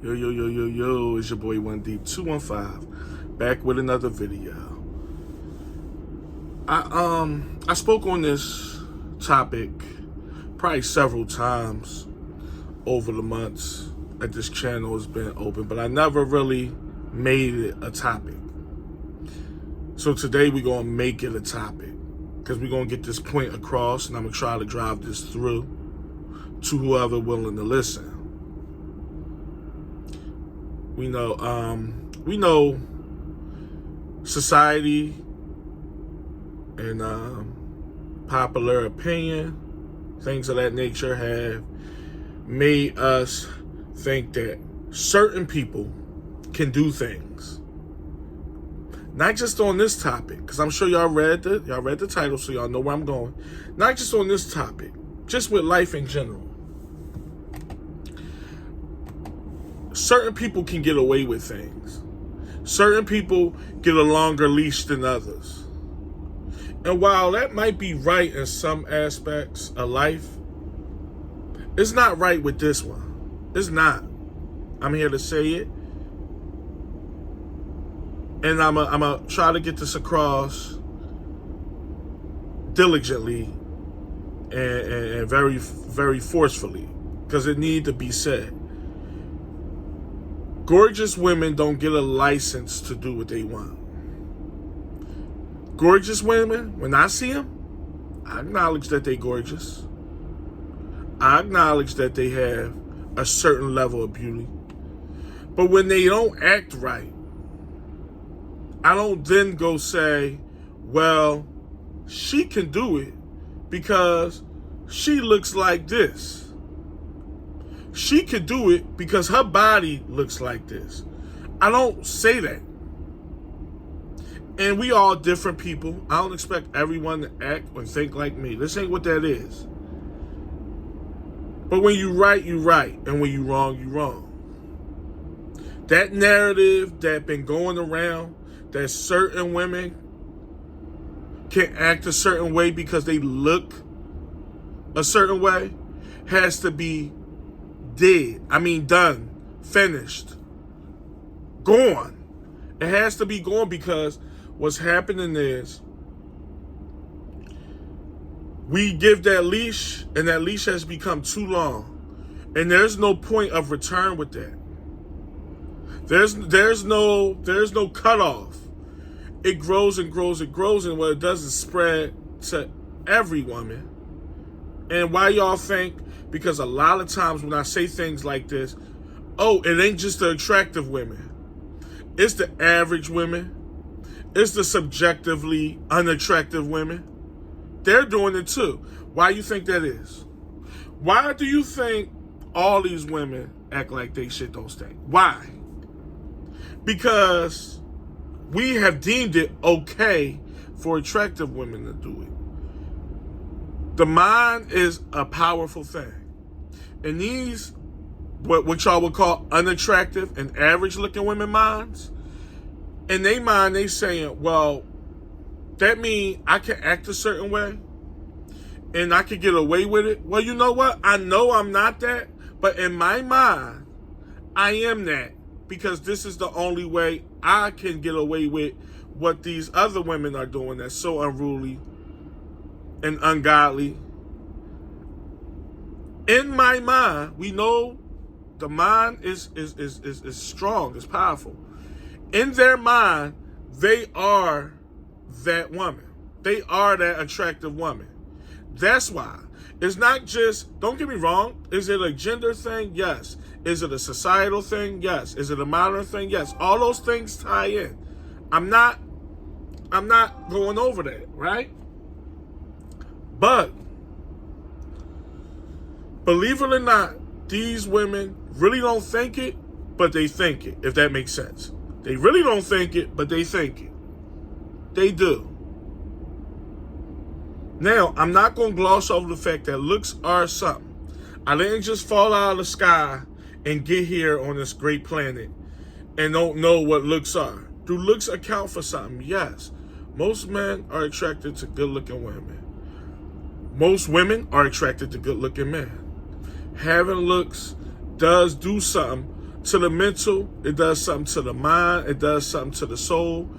Yo, it's your boy 1D215 back with another video. I spoke on this topic probably several times over the months that this channel has been open, but I never really made it a topic. So today we're gonna make it a topic because we're gonna get this point across, and I'm gonna try to drive this through to whoever willing to listen. We know society and popular opinion, things of that nature, have made us think that certain people can do things. Not just on this topic, because I'm sure y'all read the title, so y'all know where I'm going. Not just on this topic, just with life in general. Certain people can get away with things. Certain people get a longer leash than others. And while that might be right in some aspects of life, it's not right with this one. It's not. I'm here to say it. And I'm a try to get this across diligently and very, very forcefully, because it needs to be said. Gorgeous women don't get a license to do what they want. Gorgeous women, when I see them, I acknowledge that they're gorgeous. I acknowledge that they have a certain level of beauty. But when they don't act right, I don't then go say, well, she can do it because she looks like this. She could do it because her body looks like this. I don't say that. And we all different people. I don't expect everyone to act and think like me. This ain't what that is. But when you right, you right. And when you wrong, you wrong. That narrative that been going around, that certain women can act a certain way because they look a certain way, has to be done, finished, gone. It has to be gone, because what's happening is we give that leash, and that leash has become too long, and there's no point of return with that. There's no cutoff. It grows and grows and grows, and what it does is spread to every woman. And why y'all think? Because a lot of times when I say things like this, oh, it ain't just the attractive women. It's the average women. It's the subjectively unattractive women. They're doing it too. Why you think that is? Why do you think all these women act like they shit don't stink? Why? Because we have deemed it okay for attractive women to do it. The mind is a powerful thing. And these, what y'all would call unattractive and average looking women minds, in their mind, they saying, well, that means I can act a certain way and I can get away with it. Well, you know what? I know I'm not that, but in my mind, I am that, because this is the only way I can get away with what these other women are doing that's so unruly and ungodly. In my mind, we know the mind is strong, is powerful. In their mind, they are that woman. They are that attractive woman. That's why. It's not just, don't get me wrong, is it a gender thing? Yes. Is it a societal thing? Yes. Is it a modern thing? Yes. All those things tie in. I'm not going over that, right? But believe it or not, these women really don't think it, but they think it, if that makes sense. They really don't think it, but they think it. They do. Now, I'm not going to gloss over the fact that looks are something. I didn't just fall out of the sky and get here on this great planet and don't know what looks are. Do looks account for something? Yes. Most men are attracted to good-looking women. Most women are attracted to good-looking men. Having looks does do something to the mental. It does something to the mind. It does something to the soul.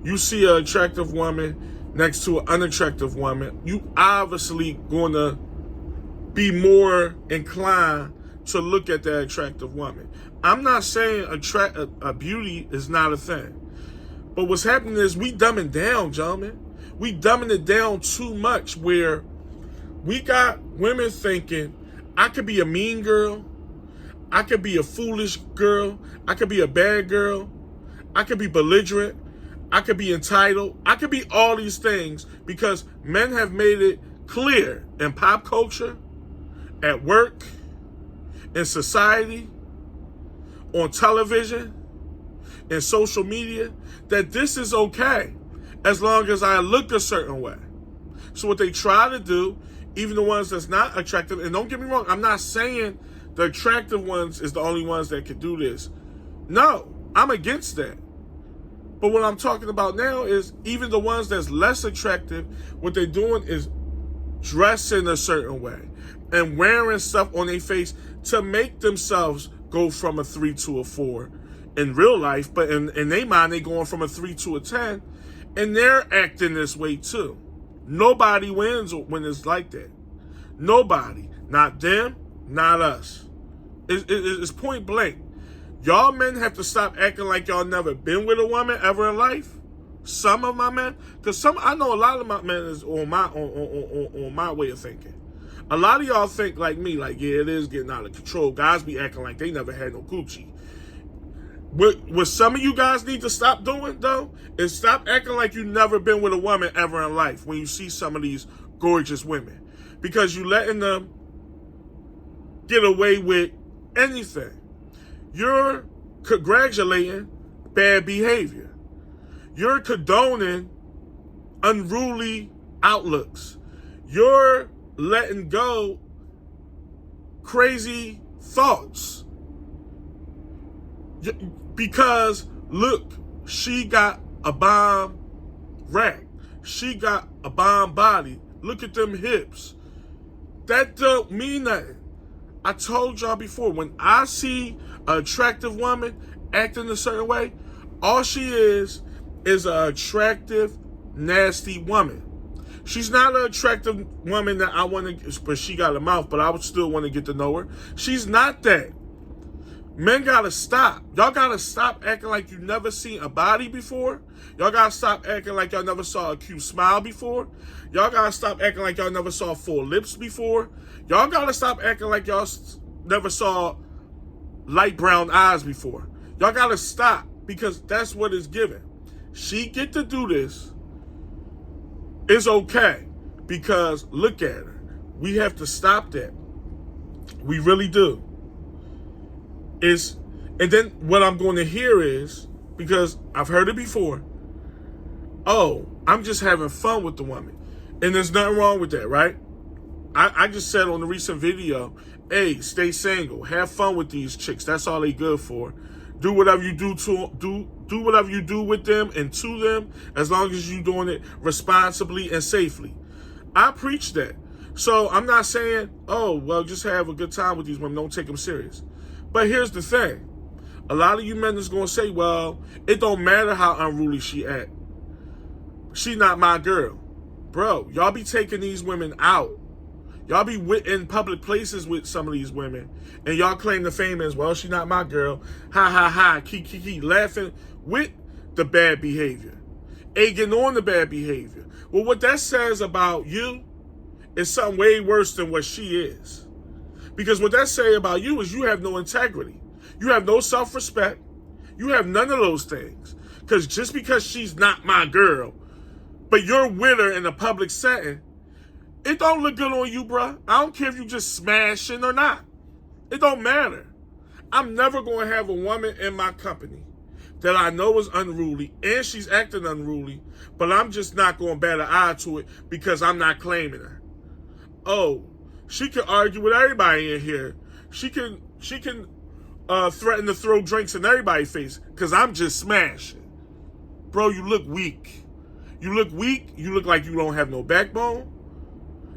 You see an attractive woman next to an unattractive woman, you obviously going to be more inclined to look at that attractive woman. I'm not saying a beauty is not a thing. But what's happening is we dumbing down, gentlemen. We dumbing it down too much where we got women thinking, I could be a mean girl. I could be a foolish girl. I could be a bad girl. I could be belligerent. I could be entitled. I could be all these things because men have made it clear in pop culture, at work, in society, on television, in social media, that this is okay as long as I look a certain way. So what they try to do, even the ones that's not attractive, and don't get me wrong, I'm not saying the attractive ones is the only ones that can do this. No, I'm against that. But what I'm talking about now is even the ones that's less attractive, what they're doing is dressing a certain way and wearing stuff on their face to make themselves go from a 3 to a 4 in real life, but in their mind, they're going from a 3 to a 10, and they're acting this way too. Nobody wins when it's like that. Nobody. Not them, not us. It's point blank. Y'all men have to stop acting like y'all never been with a woman ever in life. Some of my men, because I know a lot of my men is on my way of thinking. A lot of y'all think like me, like, yeah, it is getting out of control. Guys be acting like they never had no coochie. What some of you guys need to stop doing, though, is stop acting like you never been with a woman ever in life when you see some of these gorgeous women. Because you letting them get away with anything. You're congratulating bad behavior. You're condoning unruly outlooks. You're letting go crazy thoughts. Because, look, she got a bomb rack. She got a bomb body. Look at them hips. That don't mean nothing. I told y'all before, when I see an attractive woman acting a certain way, all she is an attractive, nasty woman. She's not an attractive woman that I want to, but she got a mouth, but I would still want to get to know her. She's not that. Men gotta stop. Y'all gotta stop acting like you never seen a body before. Y'all gotta stop acting like y'all never saw a cute smile before. Y'all gotta stop acting like y'all never saw full lips before. Y'all gotta stop acting like y'all never saw light brown eyes before. Y'all gotta stop because that's what it's given. She get to do this. It's okay because look at her. We have to stop that. We really do. And then what I'm going to hear is, because I've heard it before, oh, I'm just having fun with the woman. And there's nothing wrong with that, right? I just said on the recent video, hey, stay single. Have fun with these chicks. That's all they good for. Do whatever you do whatever you do with them and to them, as long as you're doing it responsibly and safely. I preach that. So I'm not saying, oh, well, just have a good time with these women. Don't take them serious. But here's the thing. A lot of you men is going to say, well, it don't matter how unruly she act. She not my girl. Bro, y'all be taking these women out. Y'all be in public places with some of these women. And y'all claim the fame as, well, she not my girl. Ha, ha, ha, kiki, laughing with the bad behavior. Egging on the bad behavior. Well, what that says about you is something way worse than what she is. Because what that say about you is you have no integrity. You have no self-respect. You have none of those things. Because just because she's not my girl, but you're with her in a public setting, it don't look good on you, bruh. I don't care if you just smashing or not. It don't matter. I'm never going to have a woman in my company that I know is unruly, and she's acting unruly, but I'm just not going to bat an eye to it because I'm not claiming her. Oh, she can argue with everybody in here. She can threaten to throw drinks in everybody's face because I'm just smashing. Bro, you look weak. You look weak. You look like you don't have no backbone.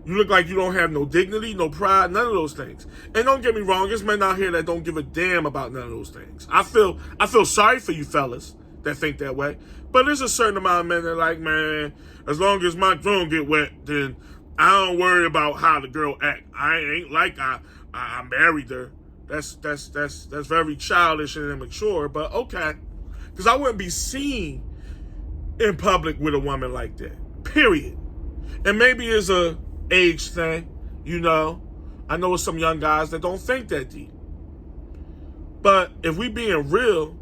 You look like you don't have no dignity, no pride, none of those things. And don't get me wrong, there's men out here that don't give a damn about none of those things. I feel sorry for you fellas that think that way. But there's a certain amount of men that are like, man, as long as my drone get wet, then I don't worry about how the girl act. I ain't like I married her. That's very childish and immature, but okay. Because I wouldn't be seen in public with a woman like that. Period. And maybe it's a age thing, you know. I know some young guys that don't think that deep. But if we being real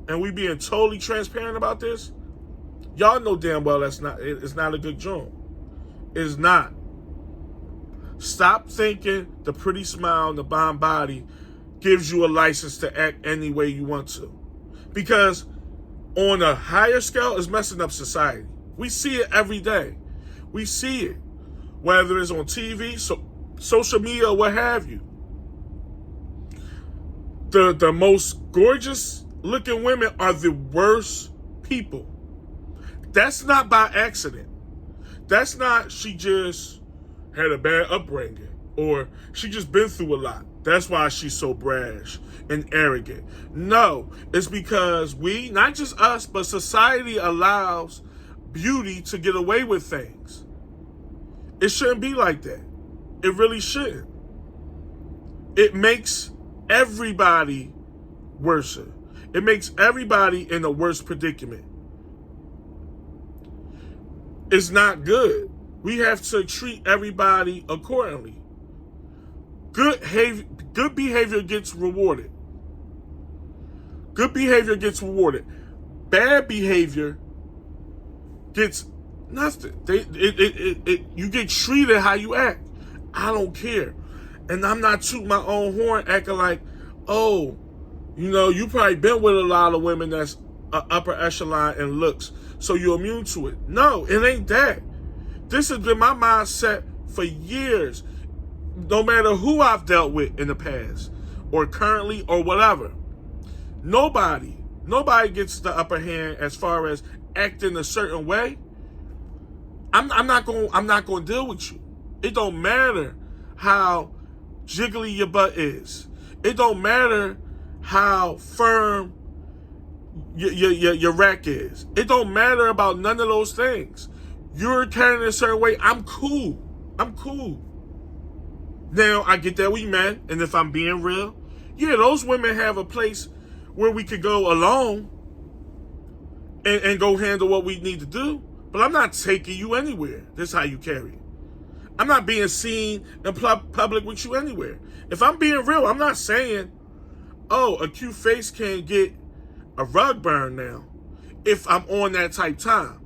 and we being totally transparent about this, y'all know damn well it's not a good joint. It's not. Stop thinking the pretty smile and the bomb body gives you a license to act any way you want to. Because on a higher scale, it's messing up society. We see it every day. We see it. Whether it's on TV, social media, or what have you. The most gorgeous looking women are the worst people. That's not by accident. That's not she just had a bad upbringing or she just been through a lot. That's why she's so brash and arrogant. No, it's because we, not just us, but society allows beauty to get away with things. It shouldn't be like that. It really shouldn't. It makes everybody worse. It makes everybody in a worse predicament. It's not good. We have to treat everybody accordingly. Good behavior gets rewarded. Good behavior gets rewarded. Bad behavior gets nothing. You get treated how you act. I don't care. And I'm not tooting my own horn acting like, oh, you know, you probably been with a lot of women that's upper echelon and looks, so you're immune to it. No, it ain't that. This has been my mindset for years. No matter who I've dealt with in the past or currently or whatever. Nobody gets the upper hand as far as acting a certain way. I'm not going to deal with you. It don't matter how jiggly your butt is. It don't matter how firm your rack is. It don't matter about none of those things. You're carrying a certain way. I'm cool. Now, I get that we men, and if I'm being real, yeah, those women have a place where we could go alone and go handle what we need to do. But I'm not taking you anywhere. This is how you carry it. I'm not being seen in public with you anywhere. If I'm being real, I'm not saying, oh, a cute face can't get a rug burn now if I'm on that type time.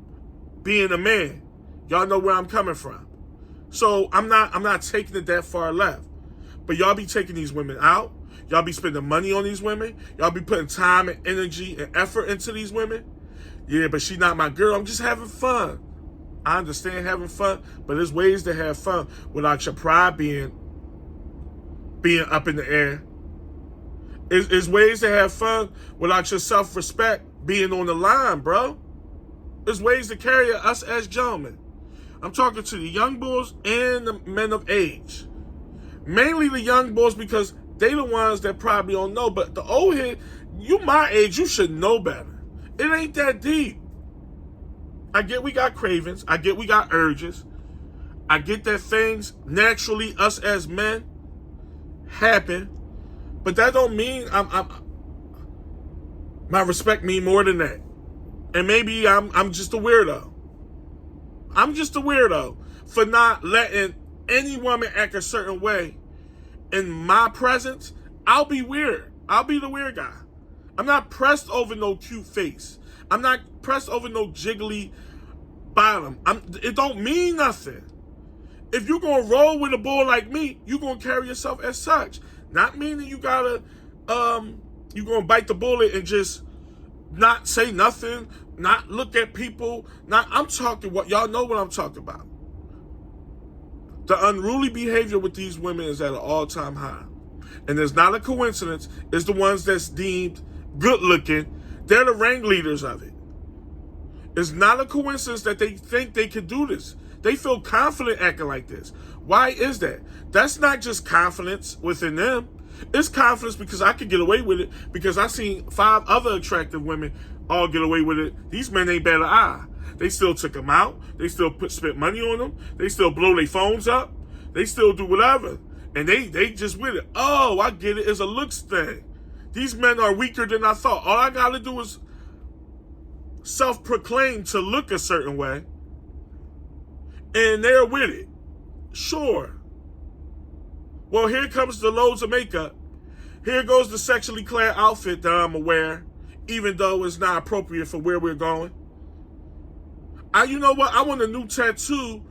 Being a man. Y'all know where I'm coming from. So I'm not taking it that far left. But y'all be taking these women out. Y'all be spending money on these women. Y'all be putting time and energy and effort into these women. Yeah, but she not my girl. I'm just having fun. I understand having fun, but there's ways to have fun without your pride being up in the air. There's ways to have fun without your self-respect being on the line, bro. There's ways to carry us as gentlemen. I'm talking to the young bulls and the men of age. Mainly the young bulls because they the ones that probably don't know. But the old head, you my age, you should know better. It ain't that deep. I get we got cravings. I get we got urges. I get that things naturally, us as men, happen. But that don't mean my respect mean more than that. And maybe I'm just a weirdo. I'm just a weirdo for not letting any woman act a certain way in my presence. I'll be weird. I'll be the weird guy. I'm not pressed over no cute face. I'm not pressed over no jiggly bottom. It don't mean nothing. If you're going to roll with a bull like me, you're going to carry yourself as such. Not meaning you gotta, you're going to bite the bullet and just not say nothing, not look at people. I'm talking what y'all know what I'm talking about. The unruly behavior with these women is at an all-time high. And there's not a coincidence. It's the ones that's deemed good looking. They're the ringleaders of it. It's not a coincidence that they think they can do this. They feel confident acting like this. Why is that? That's not just confidence within them. It's confidence because I could get away with it because I seen 5 other attractive women all get away with it. These men ain't better eye. They still took them out. They still spent money on them. They still blow their phones up. They still do whatever. And they just with it. Oh, I get it. It's a looks thing. These men are weaker than I thought. All I got to do is self-proclaim to look a certain way. And they're with it. Sure. Well, here comes the loads of makeup. Here goes the sexually clad outfit that I'm aware, even though it's not appropriate for where we're going. You know what? I want a new tattoo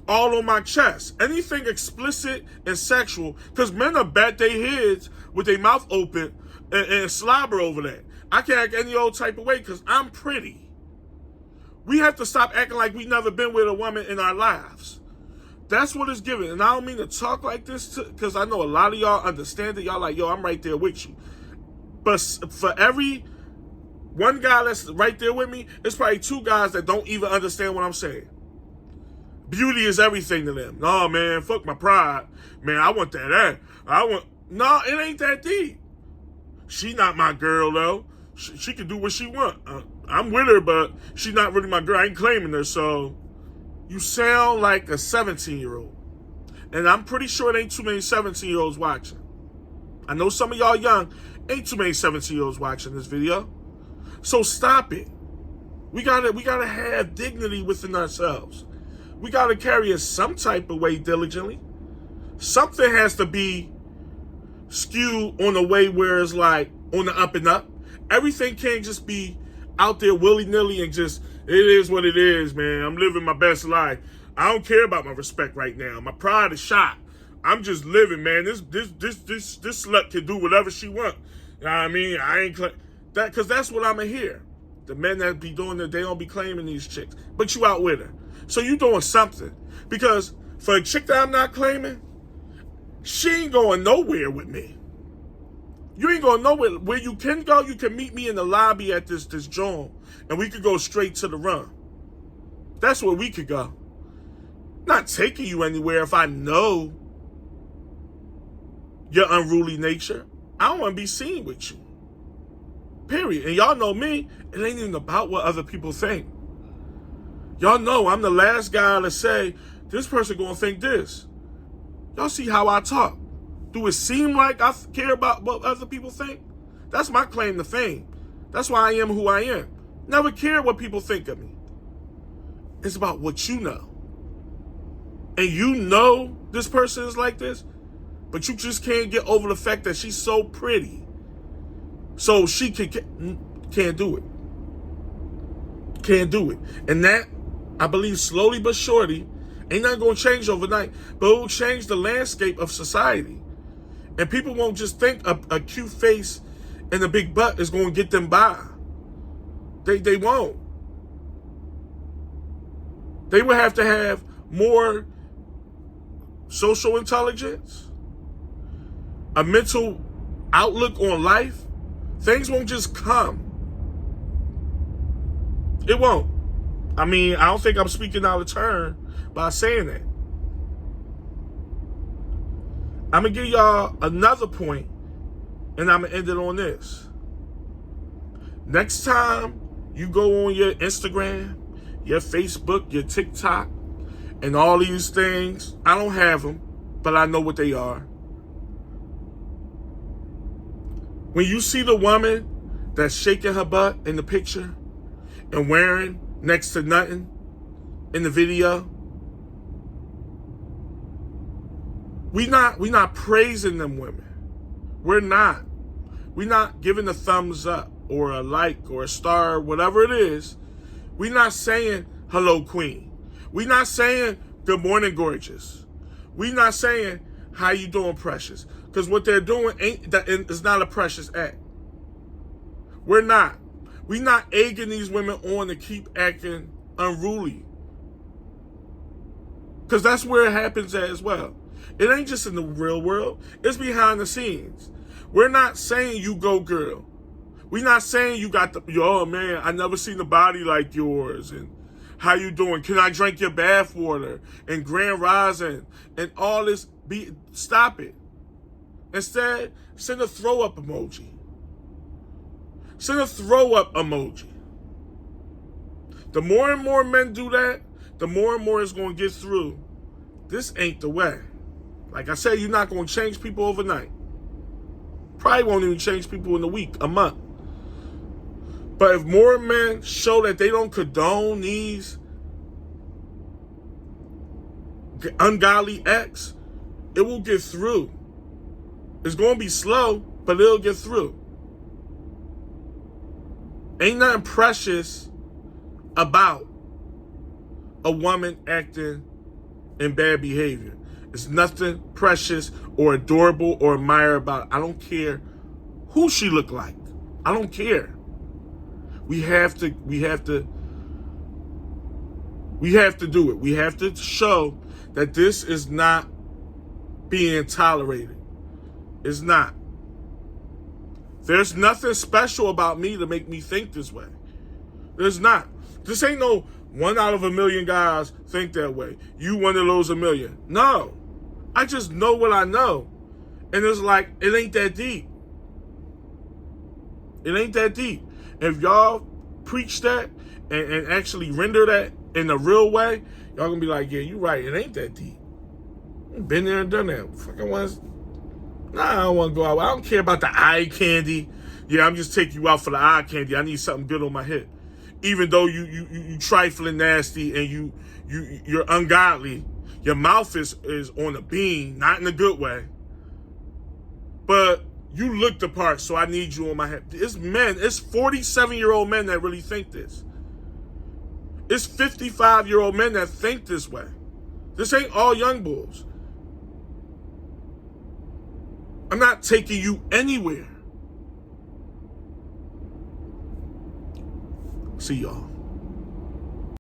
all on my chest. Anything explicit and sexual, because men are bat their heads with their mouth open and slobber over that. I can't act any old type of way because I'm pretty. We have to stop acting like we never been with a woman in our lives. That's what it's given. And I don't mean to talk like this because I know a lot of y'all understand it. Y'all like, yo, I'm right there with you. But for every one guy that's right there with me, it's probably 2 guys that don't even understand what I'm saying. Beauty is everything to them. No, man, fuck my pride. Man, I want that. No, it ain't that deep. She not my girl, though. She can do what she want. I'm with her, but she not really my girl. I ain't claiming her, so you sound like a 17-year-old. And I'm pretty sure it ain't too many 17-year-olds watching. I know some of y'all young, ain't too many 17-year-olds watching this video. So stop it. We gotta have dignity within ourselves. We gotta carry it some type of way diligently. Something has to be skewed on a way where it's like on the up and up. Everything can't just be out there willy-nilly and just, it is what it is, man. I'm living my best life. I don't care about my respect right now. My pride is shot. I'm just living, man. This slut can do whatever she want. You know what I mean? I ain't that because that's what I'ma hear. The men that be doing that, they don't be claiming these chicks. But you out with her. So you doing something. Because for a chick that I'm not claiming, she ain't going nowhere with me. You ain't going nowhere. Where you can go, you can meet me in the lobby at this joint, and we could go straight to the run. That's where we could go. Not taking you anywhere if I know your unruly nature. I don't want to be seen with you. Period. And y'all know me, it ain't even about what other people think. Y'all know I'm the last guy to say, this person gonna think this. Y'all see how I talk. Do it seem like I care about what other people think? That's my claim to fame. That's why I am who I am. Never care what people think of me. It's about what you know. And you know this person is like this, but you just can't get over the fact that she's so pretty. So she can't do it. Can't do it. And that, I believe, slowly but surely, ain't nothing going to change overnight, but it will change the landscape of society. And people won't just think a cute face and a big butt is going to get them by. They won't. They will have to have more social intelligence, a mental outlook on life. Things won't just come. It won't. I mean, I don't think I'm speaking out of turn by saying that. I'm going to give y'all another point, and I'm going to end it on this. Next time you go on your Instagram, your Facebook, your TikTok, and all these things, I don't have them, but I know what they are. When you see the woman that's shaking her butt in the picture and wearing next to nothing in the video, we not praising them women. We're not. We're not giving a thumbs up or a like or a star, whatever it is. We're not saying, hello, queen. We're not saying, good morning, gorgeous. We're not saying, how you doing, precious? Because what they're doing is not a precious act. We're not. We're not egging these women on to keep acting unruly. Because that's where it happens at as well. It ain't just in the real world. It's behind the scenes. We're not saying you go girl. We're not saying you got oh man, I never seen a body like yours. And How you doing? Can I drink your bath water? And grand rising and all this. Stop it. Instead, send a throw up emoji. Send a throw up emoji. The more and more men do that, the more and more it's going to get through. This ain't the way. Like I said, you're not going to change people overnight. Probably won't even change people in a week, a month. But if more men show that they don't condone these ungodly acts, it will get through. It's going to be slow, but it'll get through. Ain't nothing precious about a woman acting in bad behavior. It's nothing precious or adorable or admire about it. I don't care who she look like. I don't care. We have to do it. We have to show that this is not being tolerated. It's not. There's nothing special about me to make me think this way. There's not. This ain't no 1 out of a million guys think that way. You one of those a million. No. I just know what I know. And it's like, it ain't that deep. It ain't that deep. If y'all preach that and actually render that in a real way, y'all gonna be like, yeah, you're right. It ain't that deep. Been there and done that. Fucking I don't want to go out. I don't care about the eye candy. Yeah, I'm just taking you out for the eye candy. I need something good on my hip. Even though you trifling nasty and you're ungodly, your mouth is on a beam, not in a good way. But you look the part, so I need you on my hip. It's men. It's 47-year-old men that really think this. It's 55-year-old men that think this way. This ain't all young bulls. I'm not taking you anywhere. See y'all.